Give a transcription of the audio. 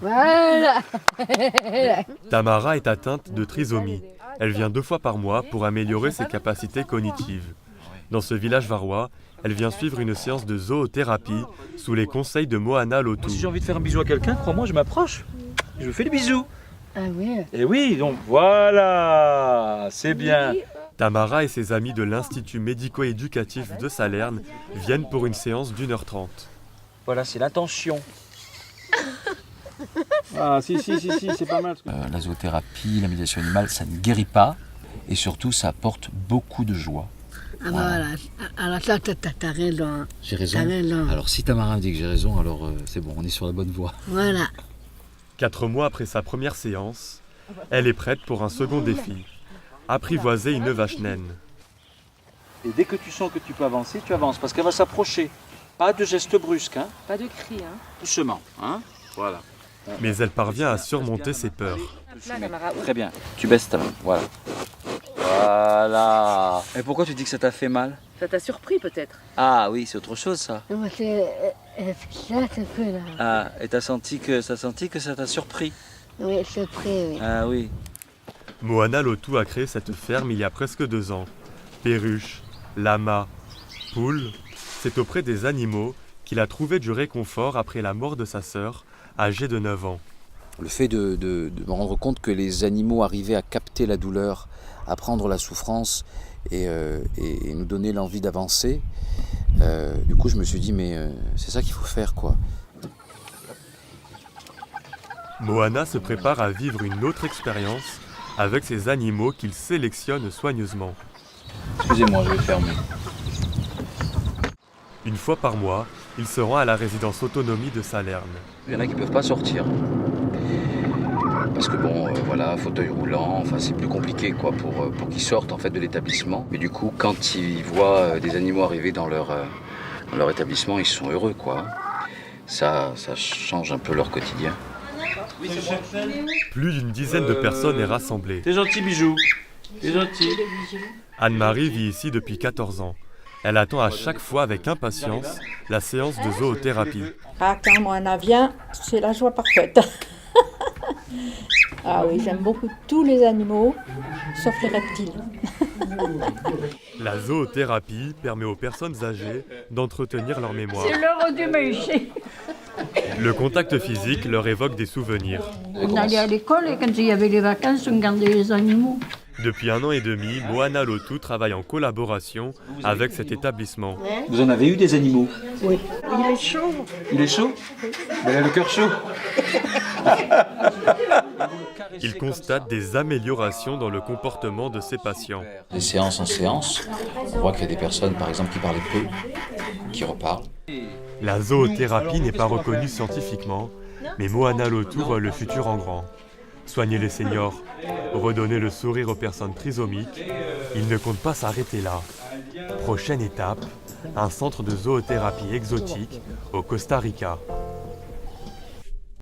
Voilà. Tamara est atteinte de trisomie. Elle vient 2 fois par mois pour améliorer ses capacités cognitives. Dans ce village varois, elle vient suivre une séance de zoothérapie sous les conseils de Moana Lotou. Si j'ai envie de faire un bisou à quelqu'un, crois-moi, je m'approche. Je lui fais le bisou. Ah oui. Et oui, donc voilà, c'est bien. Tamara et ses amis de l'Institut médico-éducatif de Salerne viennent pour une séance d'1h30. Voilà, c'est l'intention. Ah si, c'est pas mal. La zoothérapie, la médiation animale, ça ne guérit pas et surtout ça apporte beaucoup de joie. Ah bah voilà. Alors ça, t'as raison. J'ai raison. T'as raison. Alors si Tamara me dit que j'ai raison, alors c'est bon, on est sur la bonne voie. Voilà. 4 mois après sa première séance, elle est prête pour un second défi. Apprivoiser une vache naine. Et dès que tu sens que tu peux avancer, tu avances parce qu'elle va s'approcher. Pas de gestes brusques, hein. Pas de cri, hein. Doucement, hein. Voilà. Mais elle parvient à surmonter ses peurs. Très bien. Tu baisses ta main, voilà. Voilà. Et pourquoi tu dis que ça t'a fait mal? Ça t'a surpris peut-être? Ah oui, c'est autre chose ça. Non, c'est ça, c'est peu là. Ah, et t'as senti que ça t'a surpris? Oui, c'est prêt, oui. Ah oui. Moana Lotou a créé cette ferme il y a presque 2 ans. Perruches, lamas, poules, c'est auprès des animaux qu'il a trouvé du réconfort après la mort de sa sœur, âgée de 9 ans. Le fait de me rendre compte que les animaux arrivaient à capter la douleur, à prendre la souffrance et nous donner l'envie d'avancer, du coup je me suis dit mais c'est ça qu'il faut faire quoi. Moana se prépare à vivre une autre expérience avec ces animaux qu'il sélectionne soigneusement. Excusez-moi, je vais fermer. Une fois par mois, il se rend à la résidence autonomie de Salerne. Il y en a qui ne peuvent pas sortir. Parce que bon, voilà, fauteuil roulant, enfin c'est plus compliqué quoi pour qu'ils sortent en fait de l'établissement. Mais du coup, quand ils voient des animaux arriver dans leur établissement, ils sont heureux quoi. Ça change un peu leur quotidien. Plus d'une dizaine de personnes est rassemblée. T'es gentil, bijou. T'es gentil. Anne-Marie vit ici depuis 14 ans. Elle attend à chaque fois avec impatience la séance de zoothérapie. Ah, quand Moana vient, c'est la joie parfaite. Ah oui, j'aime beaucoup tous les animaux, sauf les reptiles. La zoothérapie permet aux personnes âgées d'entretenir leur mémoire. C'est l'heure du méché. Le contact physique leur évoque des souvenirs. On allait à l'école et quand il y avait les vacances, on gardait les animaux. Depuis 1 an et demi, Moana Lotou travaille en collaboration avec cet établissement. Vous en avez eu des animaux? Oui. Il est chaud. Il est chaud? Il a le cœur chaud. Il constate des améliorations dans le comportement de ses patients. De séance en séance, on voit qu'il y a des personnes par exemple qui parlaient peu, qui reparlent. La zoothérapie n'est pas reconnue scientifiquement, mais Moana Lotou voit le futur en grand. Soigner les seniors, redonner le sourire aux personnes trisomiques, il ne compte pas s'arrêter là. Prochaine étape, un centre de zoothérapie exotique au Costa Rica.